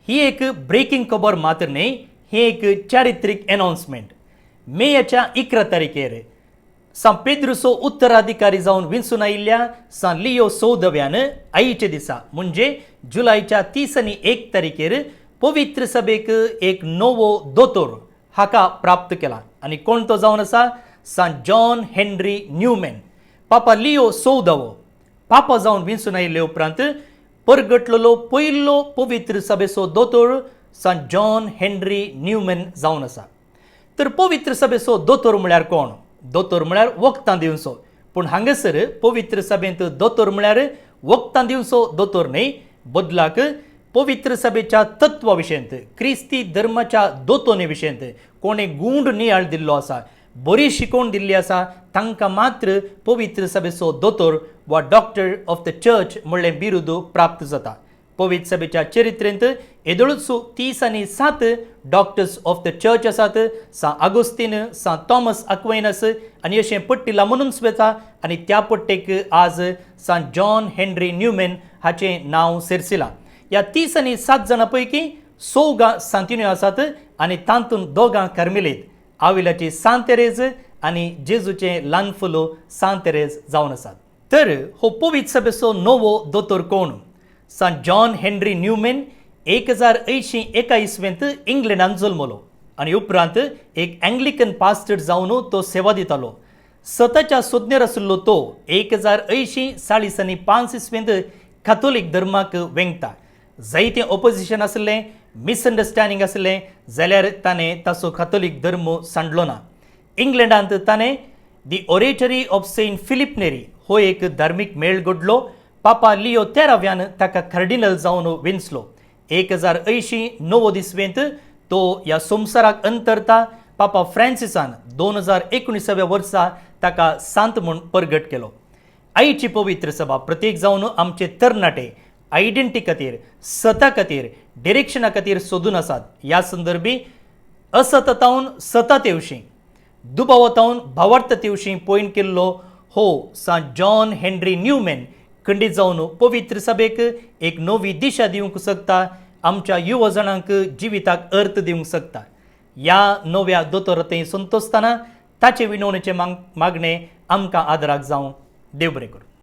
ही एक ब्रेकिंग खबर मात्र नाही, ही एक चारित्रिक अनाउन्समेंट. मेच्या 11 तारखेर सा पेद्रुसो उत्तराधिकारी जावन विंचून आयिल्ल्या सा लियो सौदव्यान आईचे दिसा म्हणजे जुलैच्या 30 आणि 1 तारखेर पवित्र सभेक एक नवो दोतोर हाका प्राप्त केला. आणि कोण तो जावन आसा? सा जॉन हेनरी न्यूमॅन. पापा लियो सौदवो पापा जावन विंचून आयिल्ले उपरांत परगटलेलो पयलो पवित्र सभेचो दोतोर सा जॉन हेनरी न्यूमॅन जावन आसा. तर पवित्र सभेचो दोतोर म्हळ्यार कोण? दोतोर म्हळ्यार वखदां दिवचो. पूण हांगासर पवित्र सभेंत दोतोर म्हळ्यार वखदां दिवचो दोतोर न्हय, बदलाक पवित्र सभेच्या तत्वा विशयंत, क्रिस्ती धर्माच्या दोतोने विशयंत कोणे गूंड नियाळ दिल्लो आसा, बरी शिकवण दिल्ली आसा, तांकां मात्र पवित्र सभेचो दोतोर वा डॉक्टर ऑफ द चर्च म्हणलें बिरुद प्राप्त जाता. पवित्र सभेच्या चरित्रेंत एदळूच 30 आणि 7 डॉक्टर्स ऑफ द चर्च आसात. सा आगोस्तीन, सा थॉमस अक्वायनस आनी अशें पट्टी लांबून वता. आनी त्या पट्टेक आज सा जॉन हेनरी न्यूमॅन हाचें नांव सेरसिलां. ह्या 30 आणि 7 जाणां पैकी 6 सांतिन्यो आसात आनी तातूंत 2 कार्मेलीत, आविलाची सांत तेरेज आनी जेजूचे ल्हान फुलो सांत तेरेज जावन आसात. तर हो पवित्र सभेचो नवो दोतोर कोण? सा जॉन हेनरी न्यूमॅन 1881 इंग्लंडांत जल्मलो आनी उपरांत एक अँग्लिकन पास्टर जावन तो सेवा दितालो. स्वताच्या सोदनेर आशिल्लो तो 1840 कॅथोलीक धर्माक वेंगता. जायतें ऑपोजिशन आसलें, मिसअंडरस्टँडींग आसलें, जाल्यार ताणें ताचो कॅथोलीक धर्म सांडलो ना. इंग्लंडांत ताणें दी ऑरेटरी ऑफ सेंट फिलिप नेरी हो एक धार्मीक मेळ घडलो. पापा लियो 13व्यान ताका कार्डिनल जावन वेंचलो. 1889 तो ह्या संवसाराक अंतरता. पापा फ्रांसिसान 2019व्या वर्सा ताका सांत म्हूण परगट केलो. आयची पवित्र सभा प्रत्येक जावन आमचे तरणाटे आयडेंटिटी खातीर, सता खातीर, डिरेक्शना खातीर सोदून आसात. ह्या संदर्भी असततावन सतत येवशी, दुबावतावन भावार्थ येवशी पॉयंट केल्लो हो सा जॉन हेनरी न्यूमॅन खंडीत जावन पवित्र सभेक एक नवी दिशा दिवंक शकता, आमच्या युवा जाणांक जिविताक अर्थ दिवंक शकता. ह्या नव्या दोतोरांतय संतोसतना ताचे विनवणेचे मागणें आमकां आदराक जावं. देव बरें करूं.